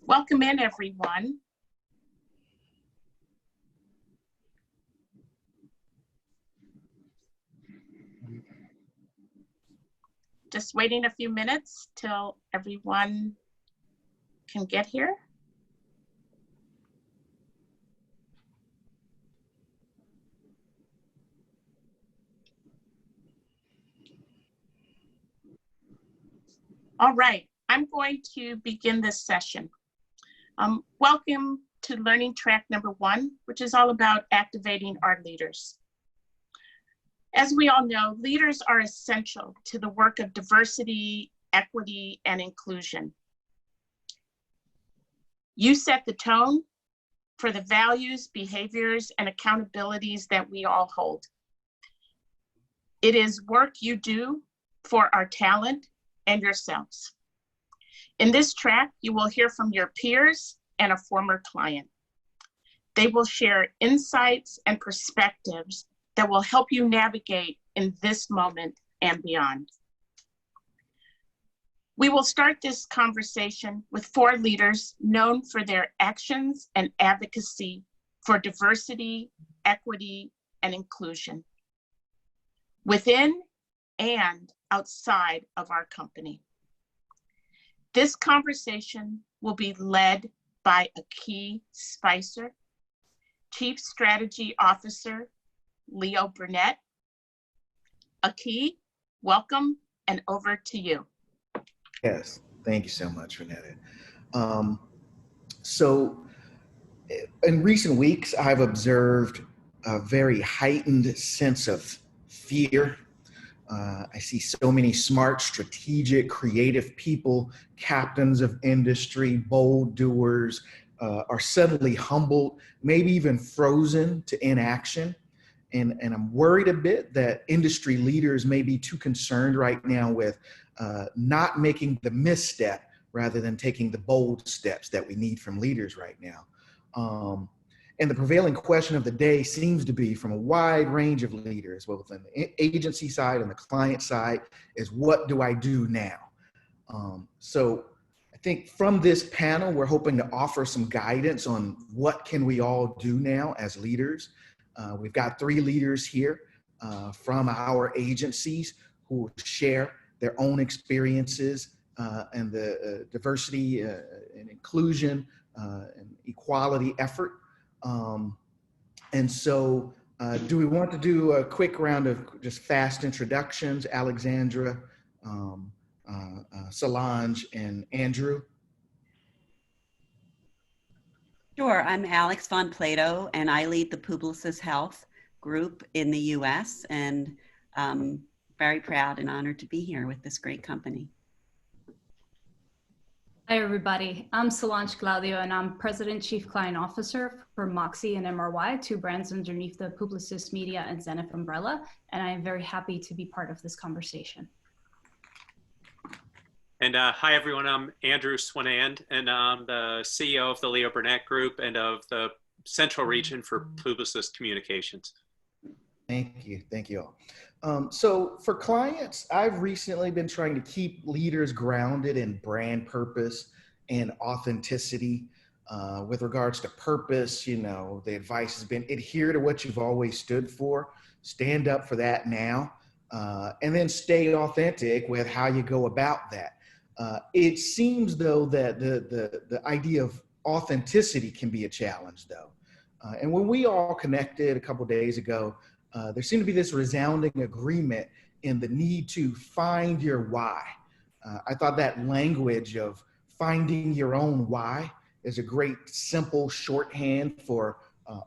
Welcome in, everyone. Just waiting a few minutes till everyone can get here. All right, I'm going to begin this session. Welcome to learning track number 1, which is all about activating our leaders. As we all know, leaders are essential to the work of diversity, equity, and inclusion. You set the tone for the values, behaviors, and accountabilities that we all hold. It is work you do for our talent and yourselves. In this track, you will hear from your peers and a former client. They will share insights and perspectives that will help you navigate in this moment and beyond. We will start this conversation with 4 leaders known for their actions and advocacy for diversity, equity, and inclusion within and outside of our company. This conversation will be led by a key Spicer, Chief Strategy Officer, Leo Burnett. Aki, welcome, and over to you. Yes, thank you so much, Renetta. So in recent weeks, I've observed a very heightened sense of fear. I see so many smart, strategic, creative people, captains of industry, bold doers, are suddenly humbled, maybe even frozen to inaction. And I'm worried a bit that industry leaders may be too concerned right now with not making the misstep rather than taking the bold steps that we need from leaders right now. And the prevailing question of the day seems to be from a wide range of leaders, both on the agency side and the client side, is what do I do now? So I think from this panel, we're hoping to offer some guidance on what can we all do now as leaders. We've got 3 leaders here from our agencies who will share their own experiences and the diversity and inclusion and equality effort. And so do we want to do a quick round of just fast introductions? Alexandra, Solange, and Andrew? Sure, I'm Alex von Plato, and I lead the Publicis Health group in the US, and very proud and honored to be here with this great company. Hi, everybody. I'm Solange, Claudio, and I'm President Chief Client Officer for Moxie and MRY, 2 brands underneath the Publicis Media and Zenith umbrella, and I am very happy to be part of this conversation. And hi, everyone. I'm AndrewSwinand, and I'm the CEO of the Leo Burnett Group and of the Central Region for Publicis Communications. Thank you. Thank you all. So for clients, I've recently been trying to keep leaders grounded in brand purpose and authenticity. With regards to purpose, you know, the advice has been adhere to what you've always stood for, stand up for that now, and then stay authentic with how you go about that. It seems though that the idea of authenticity can be a challenge though. And when we all connected a couple of days ago, there seemed to be this resounding agreement in the need to find your why. I thought that language of finding your own why is a great simple shorthand for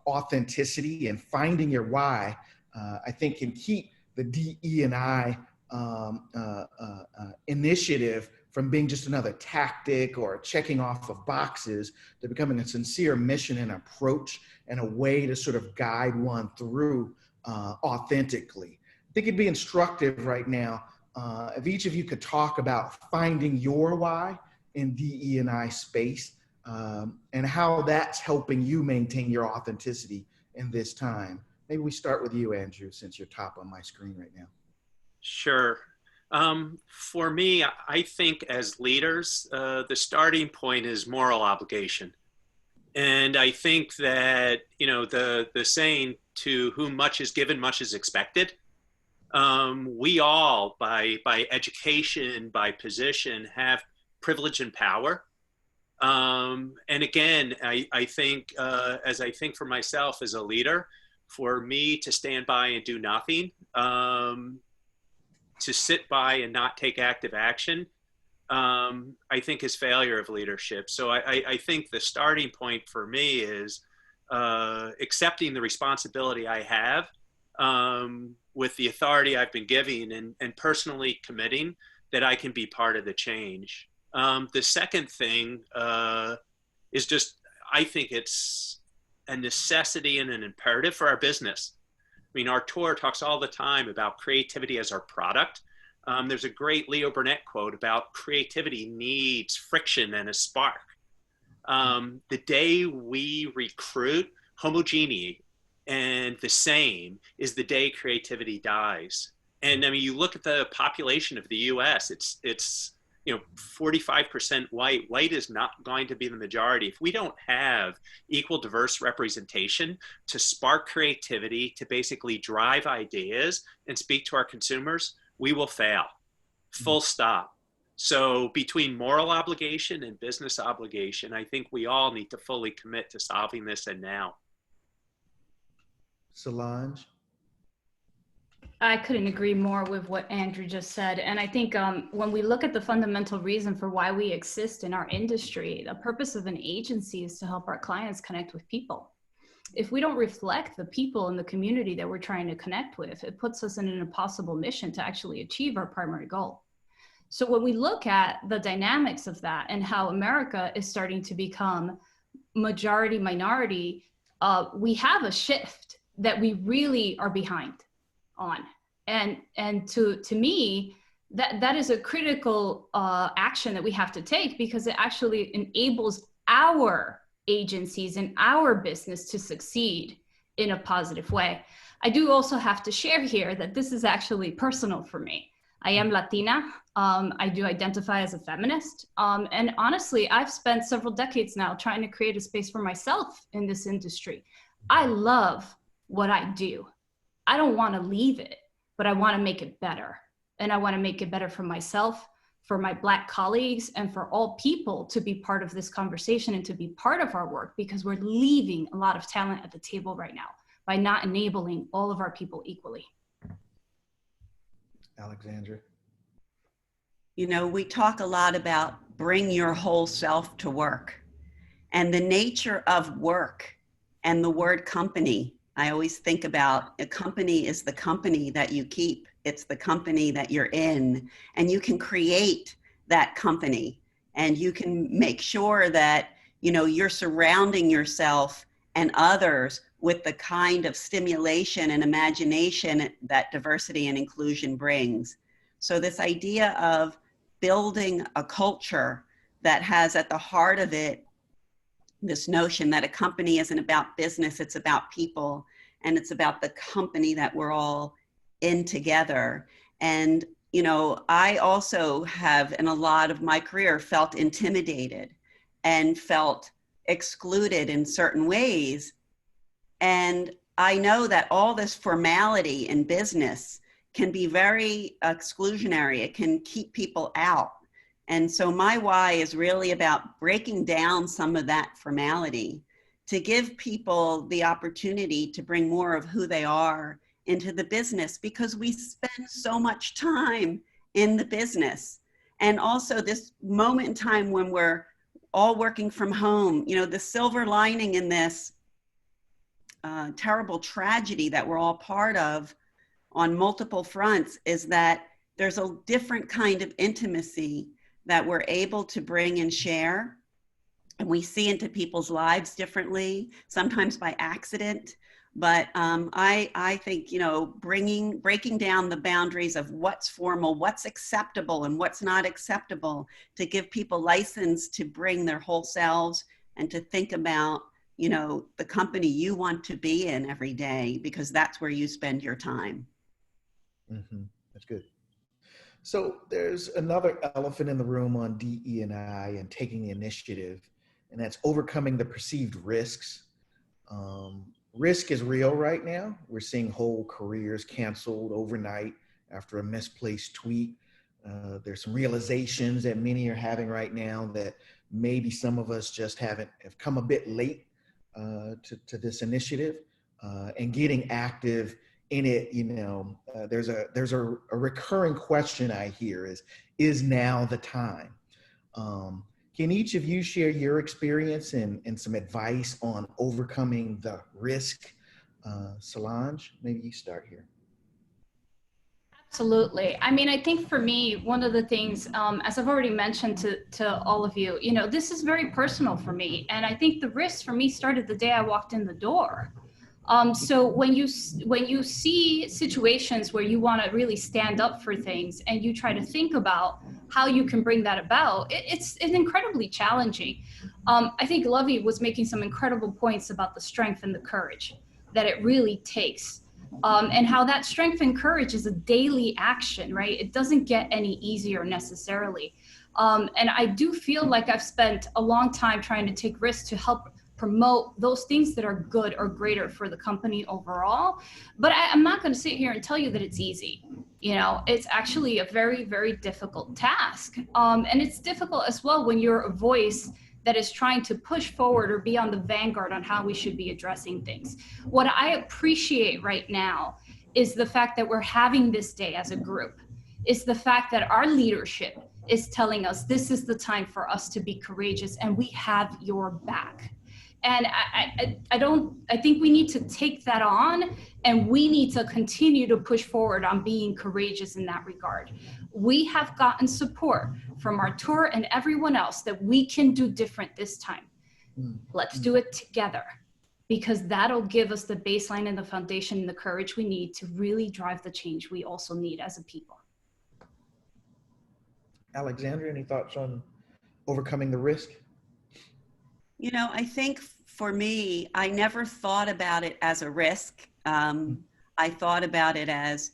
authenticity, and finding your why, I think can keep the DE&I initiative from being just another tactic or checking off of boxes to becoming a sincere mission and approach and a way to sort of guide one through authentically. I think it'd be instructive right now if each of you could talk about finding your why in DE&I space and how that's helping you maintain your authenticity in this time. Maybe we start with you, Andrew, since you're top on my screen right now. Sure. For me, I think as leaders, the starting point is moral obligation. And I think that, you know, the saying, to whom much is given, much is expected. We all, by education, by position, have privilege and power. And again, I think, as I think for myself as a leader, for me to stand by and do nothing, to sit by and not take active action, I think is failure of leadership. So I think the starting point for me is accepting the responsibility I have with the authority I've been given, and personally committing that I can be part of the change. The second thing is just, I think it's a necessity and an imperative for our business. I mean, our tour talks all the time about creativity as our product. There's a great Leo Burnett quote about creativity needs friction and a spark. The day we recruit homogeneity and the same is the day creativity dies. And I mean, you look at the population of the US, it's you know, 45% white. White is not going to be the majority. If we don't have equal diverse representation to spark creativity, to basically drive ideas and speak to our consumers, we will fail. Full stop. So between moral obligation and business obligation, I think we all need to fully commit to solving this, and now. Solange? I couldn't agree more with what Andrew just said. And I think when we look at the fundamental reason for why we exist in our industry, the purpose of an agency is to help our clients connect with people. If we don't reflect the people in the community that we're trying to connect with, it puts us in an impossible mission to actually achieve our primary goal. So when we look at the dynamics of that and how America is starting to become majority minority, we have a shift that we really are behind on. And to me, that is a critical action that we have to take, because it actually enables our agencies and our business to succeed in a positive way. I do also have to share here that this is actually personal for me. I am Latina. I do identify as a feminist. And honestly, I've spent several decades now trying to create a space for myself in this industry. I love what I do. I don't want to leave it, but I want to make it better. And I want to make it better for myself, for my Black colleagues, and for all people to be part of this conversation and to be part of our work, because we're leaving a lot of talent at the table right now by not enabling all of our people equally. Alexandra? You know, we talk a lot about bring your whole self to work, and the nature of work and the word company. I always think about a company is the company that you keep. It's the company that you're in, and you can create that company, and you can make sure that, you know, you're surrounding yourself and others with the kind of stimulation and imagination that diversity and inclusion brings. So this idea of building a culture that has at the heart of it this notion that a company isn't about business, it's about people, and it's about the company that we're all in together. And, you know, I also have, in a lot of my career, felt intimidated and felt excluded in certain ways. And I know that all this formality in business can be very exclusionary. It can keep people out. And so my why is really about breaking down some of that formality to give people the opportunity to bring more of who they are into the business, because we spend so much time in the business. And also this moment in time when we're all working from home, you know, the silver lining in this terrible tragedy that we're all part of on multiple fronts is that there's a different kind of intimacy that we're able to bring and share. And we see into people's lives differently, sometimes by accident. But I think, you know, breaking down the boundaries of what's formal, what's acceptable and what's not acceptable, to give people license to bring their whole selves and to think about, you know, the company you want to be in every day, because that's where you spend your time. Mm-hmm. That's good. So there's another elephant in the room on DE&I and taking the initiative, and that's overcoming the perceived risks. Risk is real right now. We're seeing whole careers canceled overnight after a misplaced tweet. There's some realizations that many are having right now that maybe some of us just have come a bit late to this initiative, and getting active in it. There's a recurring question I hear is now the time? Can each of you share your experience and some advice on overcoming the risk? Solange, maybe you start here. Absolutely. I mean, I think for me, one of the things, as I've already mentioned to all of you, this is very personal for me. And I think the risk for me started the day I walked in the door. So when you see situations where you want to really stand up for things and you try to think about how you can bring that about, it's incredibly challenging. I think Lovey was making some incredible points about the strength and the courage that it really takes. And how that strength and courage is a daily action, right? It doesn't get any easier necessarily. And I do feel like I've spent a long time trying to take risks to help promote those things that are good or greater for the company overall. But I'm not going to sit here and tell you that it's easy. It's actually a very, very difficult task. And it's difficult as well when you're a voice that is trying to push forward or be on the vanguard on how we should be addressing things. What I appreciate right now is the fact that we're having this day as a group. It's the fact that our leadership is telling us this is the time for us to be courageous and we have your back. And I think we need to take that on, and we need to continue to push forward on being courageous in that regard. We have gotten support from our tour and everyone else that we can do different this time. Let's do it together, because that'll give us the baseline and the foundation and the courage we need to really drive the change we also need as a people. Alexandra, any thoughts on overcoming the risk? I think for me, I never thought about it as a risk. I thought about it as,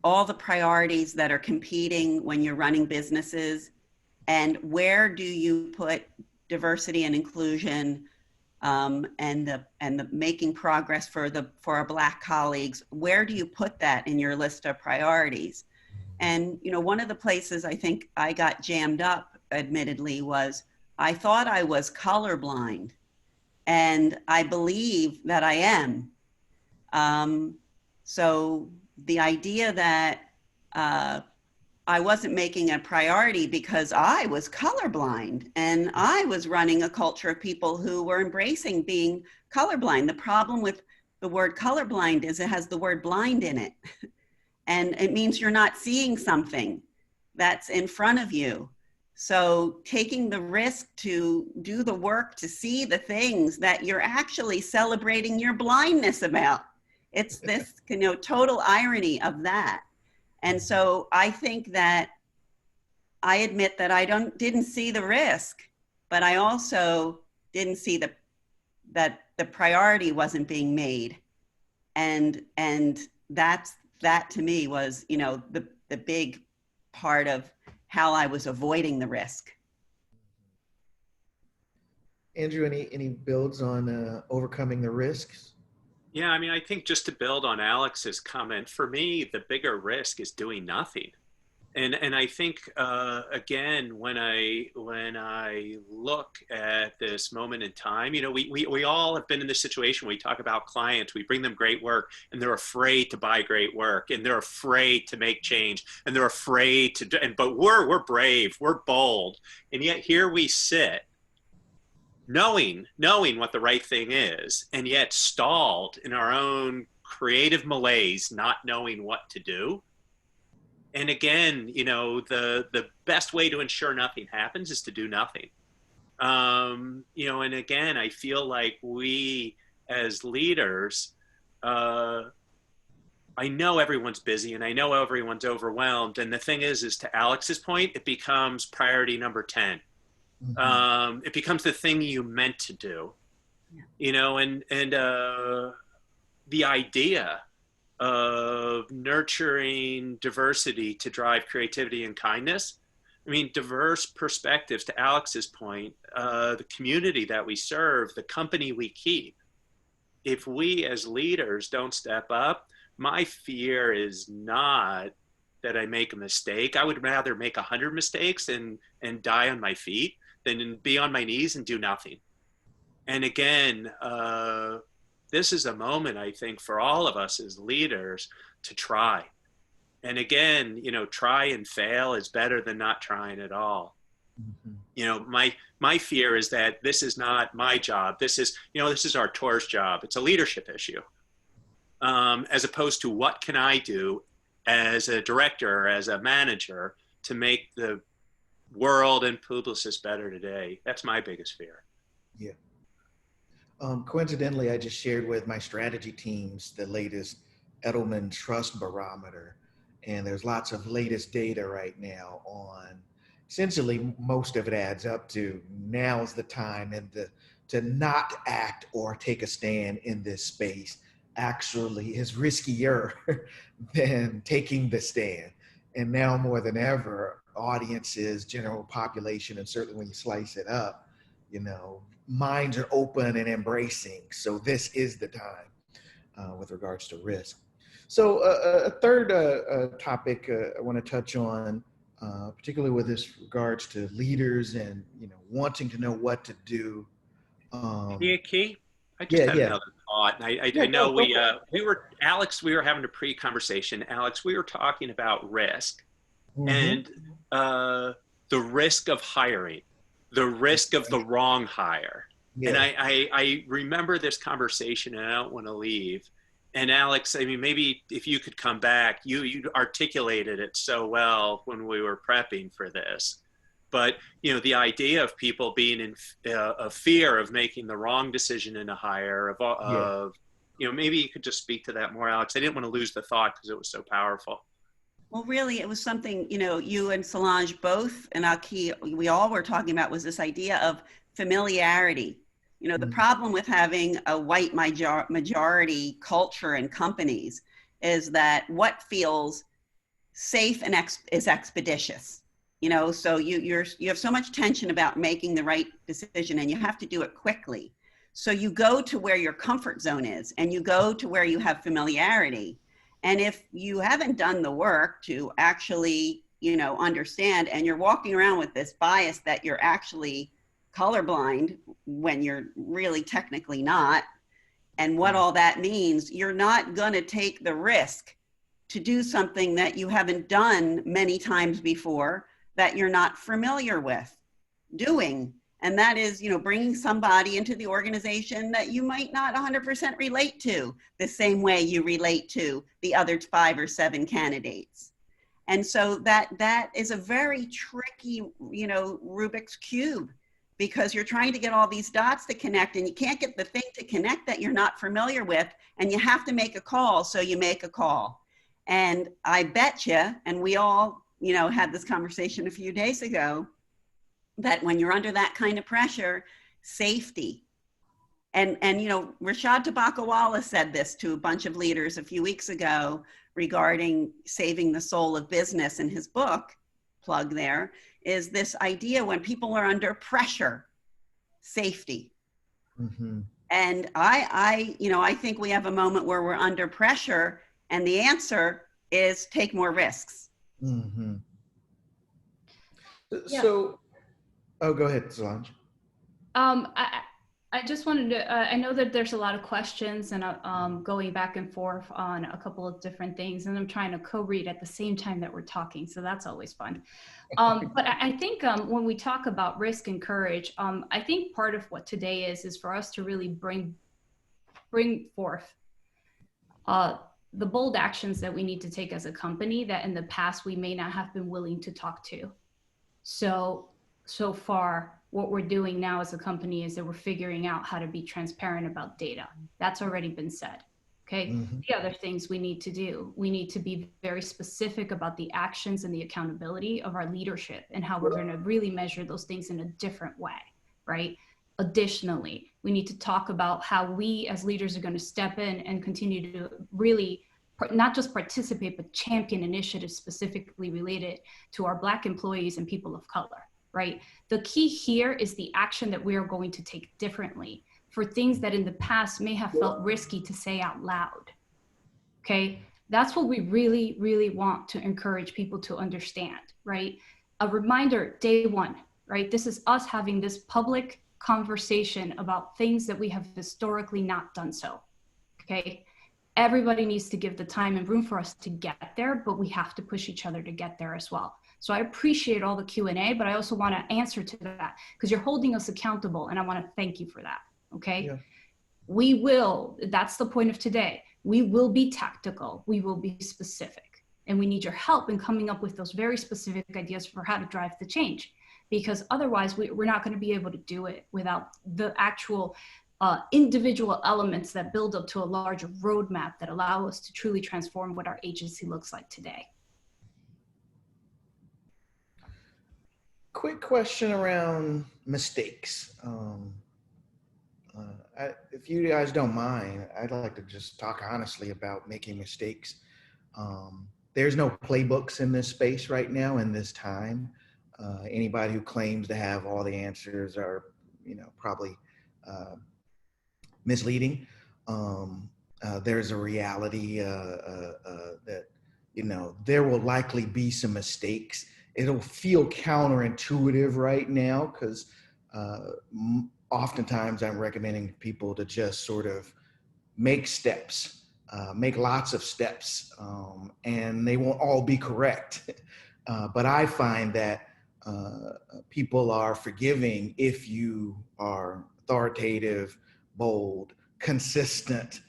all the priorities that are competing when you're running businesses, and where do you put diversity and inclusion, and the making progress for our Black colleagues. Where do you put that in your list of priorities? And one of the places I think I got jammed up, admittedly, was I thought I was colorblind, and I believe that I am. So the idea that I wasn't making a priority because I was colorblind and I was running a culture of people who were embracing being colorblind. The problem with the word colorblind is it has the word blind in it. And it means you're not seeing something that's in front of you. So taking the risk to do the work to see the things that you're actually celebrating your blindness about. It's this total irony of that. And so I think that I admit that I didn't see the risk, but I also didn't see that the priority wasn't being made. And that to me was, the big part of how I was avoiding the risk. Andrew, any builds on overcoming the risks? Yeah, I mean, I think just to build on Alex's comment, for me, the bigger risk is doing nothing. And I think, again, when I look at this moment in time, we all have been in this situation. We talk about clients, we bring them great work, and they're afraid to buy great work, and they're afraid to make change, and they're afraid to do, but we're brave, we're bold. And yet here we sit, knowing what the right thing is, and yet stalled in our own creative malaise, not knowing what to do. And again, the best way to ensure nothing happens is to do nothing. And again, I feel like we as leaders, I know everyone's busy and I know everyone's overwhelmed. And the thing is to Alex's point, it becomes priority number 10. Mm-hmm. It becomes the thing you meant to do, and the idea of nurturing diversity to drive creativity and kindness. I mean, diverse perspectives, to Alex's point, the community that we serve, the company we keep. If we as leaders don't step up, my fear is not that I make a mistake. I would rather make 100 mistakes and die on my feet than be on my knees and do nothing. And again, this is a moment, I think, for all of us as leaders to try. And again, you know, try and fail is better than not trying at all. Mm-hmm. You know, my fear is that this is not my job. This is, you know, this is our tour's job. It's a leadership issue, as opposed to what can I do as a director, or as a manager, to make the world and Publicis better today. That's my biggest fear. Yeah. Coincidentally, I just shared with my strategy teams the latest Edelman Trust Barometer, and there's lots of latest data right now on, essentially most of it adds up to now's the time and to not act or take a stand in this space actually is riskier than taking the stand. And now more than ever, audiences, general population, and certainly when you slice it up, you know, minds are open and embracing. So this is the time with regards to risk. So a third topic I want to touch on, particularly with this regards to leaders and, you know, wanting to know what to do. Key? I just had another thought. And I know we were, Alex, we were having a pre-conversation. Alex, we were talking about risk and the risk of hiring, the risk of the wrong hire. Yeah. And I remember this conversation, and I don't want to leave. And Alex, I mean, maybe if you could come back, you articulated it so well when we were prepping for this. But, you know, the idea of people being in a fear of making the wrong decision in a hire, of you know, maybe you could just speak to that more, Alex. I didn't want to lose the thought because it was so powerful. Well, really, it was something, you know, you and Solange both, and Aki, we all were talking about, was this idea of familiarity. You know, the problem with having a white majority culture in companies is that what feels safe and is expeditious. You know, so you have so much tension about making the right decision, and you have to do it quickly. So you go to where your comfort zone is, and you go to where you have familiarity. And if you haven't done the work to actually, you know, understand, and you're walking around with this bias that you're actually colorblind when you're really technically not, and what all that means, you're not going to take the risk to do something that you haven't done many times before, that you're not familiar with doing. And that is, you know, bringing somebody into the organization that you might not 100% relate to the same way you relate to the other 5 or 7 candidates. And so that is a very tricky, you know, Rubik's Cube, because you're trying to get all these dots to connect, and you can't get the thing to connect that you're not familiar with, and you have to make a call, so you make a call. And I bet you, and we all, you know, had this conversation a few days ago, that when you're under that kind of pressure, safety. And you know, Rashad Tabakawala said this to a bunch of leaders a few weeks ago regarding saving the soul of business in his book, plug there, is this idea when people are under pressure, safety. Mm-hmm. And I think we have a moment where we're under pressure, and the answer is take more risks. Mm-hmm. Yeah. So, oh, go ahead, Solange. I just wanted to, I know that there's a lot of questions, and going back and forth on a couple of different things, and I'm trying to co-read at the same time that we're talking, so that's always fun. But I think when we talk about risk and courage, I think part of what today is for us to really bring forth the bold actions that we need to take as a company that in the past we may not have been willing to talk to. So far, what we're doing now as a company is that we're figuring out how to be transparent about data. That's already been said. Okay. Mm-hmm. The other things we need to do, we need to be very specific about the actions and the accountability of our leadership and how we're going to really measure those things in a different way, right? Additionally, we need to talk about how we as leaders are going to step in and continue to really not just participate, but champion initiatives specifically related to our Black employees and people of color, right? The key here is the action that we are going to take differently for things that in the past may have felt risky to say out loud, okay? That's what we really, really want to encourage people to understand, right? A reminder, day one, right? This is us having this public conversation about things that we have historically not done so, okay? Everybody needs to give the time and room for us to get there, but we have to push each other to get there as well. So I appreciate all the Q&A, but I also want to answer to that because you're holding us accountable, and I want to thank you for that, okay? Yeah. We will, that's the point of today. We will be tactical, we will be specific, and we need your help in coming up with those very specific ideas for how to drive the change, because otherwise we're not going to be able to do it without the actual individual elements that build up to a larger roadmap that allow us to truly transform what our agency looks like today. Quick question around mistakes. If you guys don't mind, I'd like to just talk honestly about making mistakes. There's no playbooks in this space right now in this time. Anybody who claims to have all the answers are, probably misleading. There's a reality that, there will likely be some mistakes. It'll feel counterintuitive right now because oftentimes I'm recommending people to just sort of make steps, make lots of steps, and they won't all be correct. But I find that people are forgiving if you are authoritative, bold, consistent,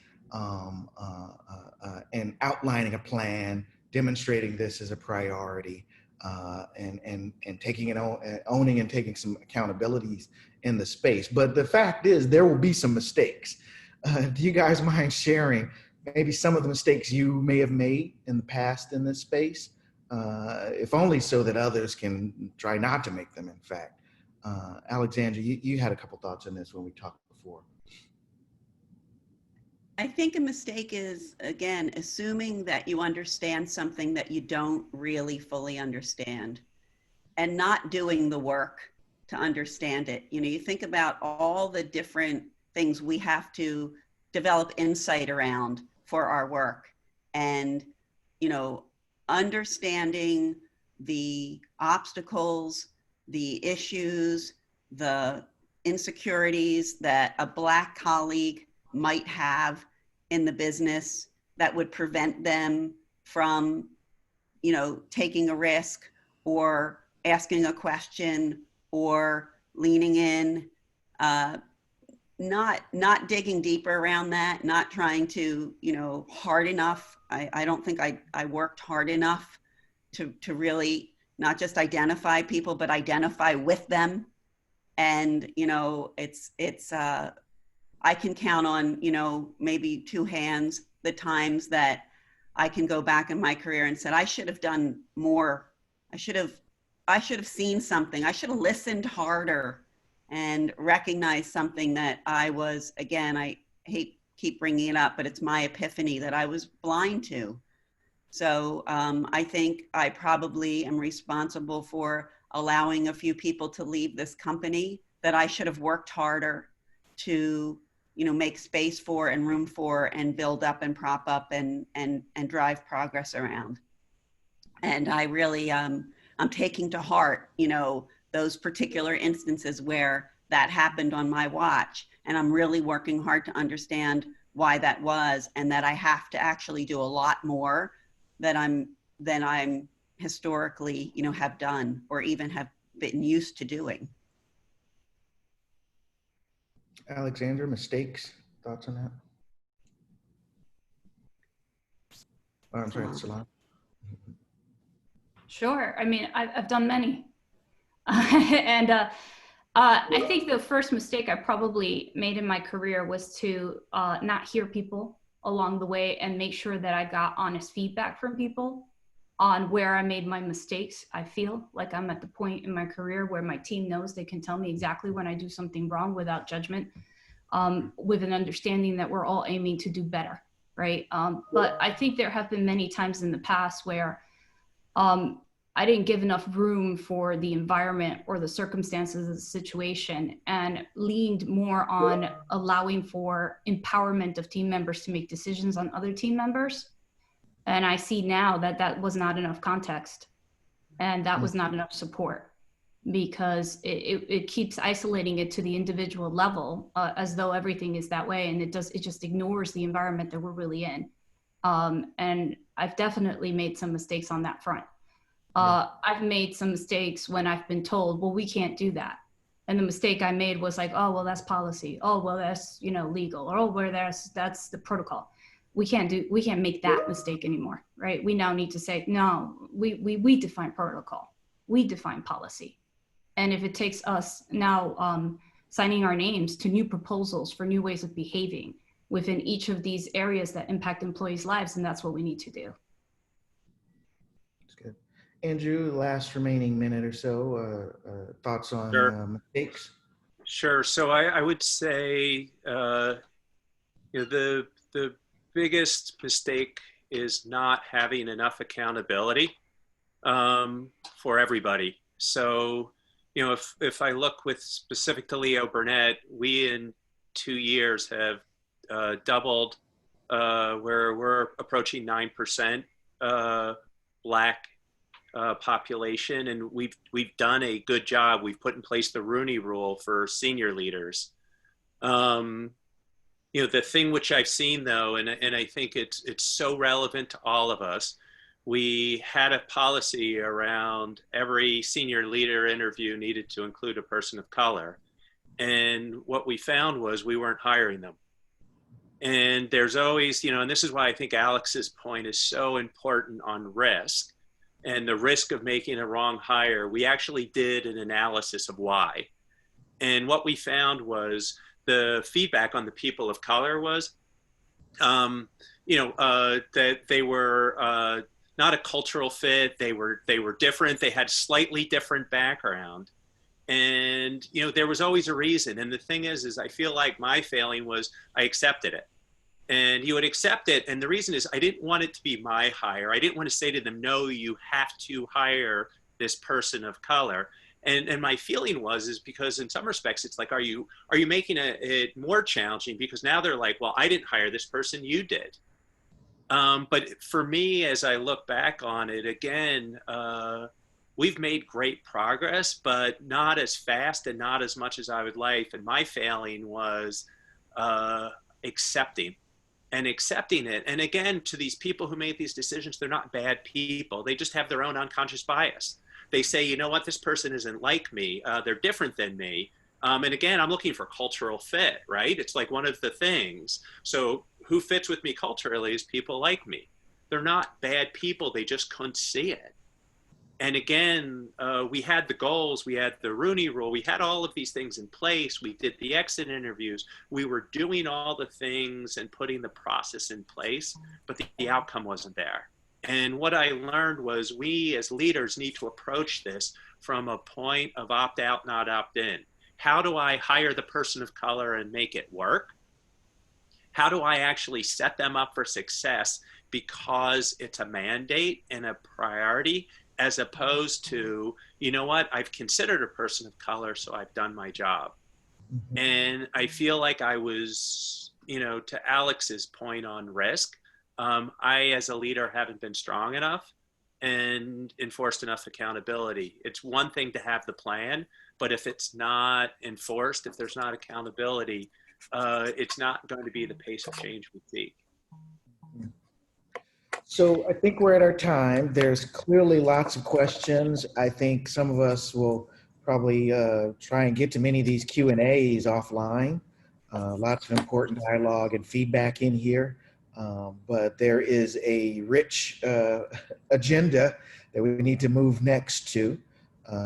and outlining a plan, demonstrating this as a priority, and taking owning and taking some accountabilities in the space. But the fact is, there will be some mistakes. Do you guys mind sharing maybe some of the mistakes you may have made in the past in this space? If only so that others can try not to make them, in fact. Alexandra, you had a couple thoughts on this when we talked before. I think a mistake is, again, assuming that you understand something that you don't really fully understand and not doing the work to understand it. You think about all the different things we have to develop insight around for our work, and, understanding the obstacles, the issues, the insecurities that a Black colleague might have in the business that would prevent them from, taking a risk or asking a question or leaning in, not digging deeper around that, not trying to, hard enough. I don't think I worked hard enough to really not just identify people, but identify with them. And, I can count on, maybe two hands, the times that I can go back in my career and said, I should have done more. I should have seen something. I should have listened harder and recognized something that I was, again, I keep bringing it up, but it's my epiphany that I was blind to. So I think I probably am responsible for allowing a few people to leave this company that I should have worked harder to, make space for and room for and build up and prop up and drive progress around. And I really, I'm taking to heart, those particular instances where that happened on my watch. And I'm really working hard to understand why that was, and that I have to actually do a lot more than I'm historically, have done or even have been used to doing. Alexandra, mistakes, thoughts on that? Oh, I'm sorry, Solange. Sure. I mean, I've done many. And I think the first mistake I probably made in my career was to not hear people along the way and make sure that I got honest feedback from people on where I made my mistakes. I feel like I'm at the point in my career where my team knows they can tell me exactly when I do something wrong without judgment, with an understanding that we're all aiming to do better, right? But I think there have been many times in the past where I didn't give enough room for the environment or the circumstances of the situation, and leaned more on allowing for empowerment of team members to make decisions on other team members. And I see now that that was not enough context, and that was not enough support, because it keeps isolating it to the individual level, as though everything is that way, and it just ignores the environment that we're really in. And I've definitely made some mistakes on that front. I've made some mistakes when I've been told, well, we can't do that. And the mistake I made was like, oh, well, that's policy. Oh, well, that's, legal. Or, oh, well, that's the protocol. We can't make that mistake anymore, right? We now need to say, no, we define protocol. We define policy. And if it takes us now signing our names to new proposals for new ways of behaving within each of these areas that impact employees' lives, then that's what we need to do. That's good. Andrew, last remaining minute or so, thoughts on Sure. mistakes? Sure. So I would say the biggest mistake is not having enough accountability for everybody. So, if I look with specific to Leo Burnett, we in 2 years have doubled where we're approaching 9% Black population, and we've done a good job. We've put in place the Rooney Rule for senior leaders. The thing which I've seen though, and I think it's so relevant to all of us, we had a policy around every senior leader interview needed to include a person of color. And what we found was we weren't hiring them. And there's always, and this is why I think Alex's point is so important on risk and the risk of making a wrong hire. We actually did an analysis of why. And what we found was the feedback on the people of color was, that they were not a cultural fit. They were different. They had slightly different background. And, there was always a reason. And the thing is I feel like my failing was I accepted it. And you would accept it. And the reason is I didn't want it to be my hire. I didn't want to say to them, no, you have to hire this person of color. And my feeling is because in some respects, it's like, are you making it more challenging? Because now they're like, well, I didn't hire this person, you did. But for me, as I look back on it again, we've made great progress, but not as fast and not as much as I would like. And my failing was accepting it. And again, to these people who made these decisions, they're not bad people. They just have their own unconscious bias. They say, you know what, this person isn't like me. They're different than me. And again, I'm looking for cultural fit, right? It's like one of the things. So who fits with me culturally is people like me. They're not bad people. They just couldn't see it. And again, we had the goals, we had the Rooney Rule, we had all of these things in place. We did the exit interviews. We were doing all the things and putting the process in place, but the outcome wasn't there. And what I learned was we as leaders need to approach this from a point of opt out, not opt in. How do I hire the person of color and make it work? How do I actually set them up for success because it's a mandate and a priority, as opposed to, you know what, I've considered a person of color, so I've done my job. Mm-hmm. And I feel like I was, to Alex's point on risk, I, as a leader, haven't been strong enough and enforced enough accountability. It's one thing to have the plan, but if it's not enforced, if there's not accountability, it's not going to be the pace of change we seek. So I think we're at our time. There's clearly lots of questions. I think some of us will probably try and get to many of these Q&As offline. Lots of important dialogue and feedback in here. But there is a rich agenda that we need to move next to.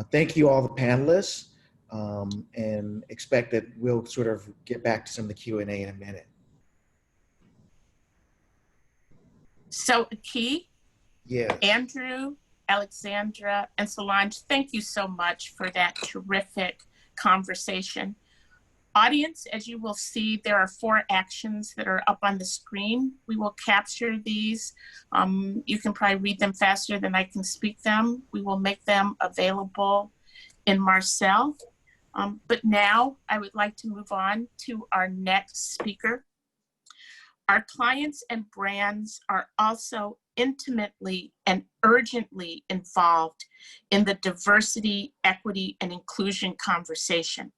Thank you all the panelists, and expect that we'll sort of get back to some of the Q&A in a minute. So Key, yeah, Andrew, Alexandra, and Solange, thank you so much for that terrific conversation. Audience, as you will see, there are 4 actions that are up on the screen. We will capture these. You can probably read them faster than I can speak them. We will make them available in Marcel. But now I would like to move on to our next speaker. Our clients and brands are also intimately and urgently involved in the diversity, equity, and inclusion conversation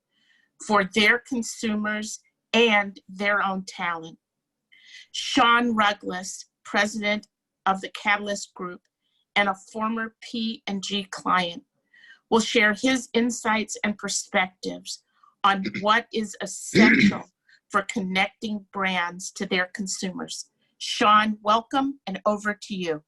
for their consumers and their own talent. Sean Ruggless, president of the Catalyst Group and a former P&G client, will share his insights and perspectives on what is essential for connecting brands to their consumers. Sean, welcome, and over to you.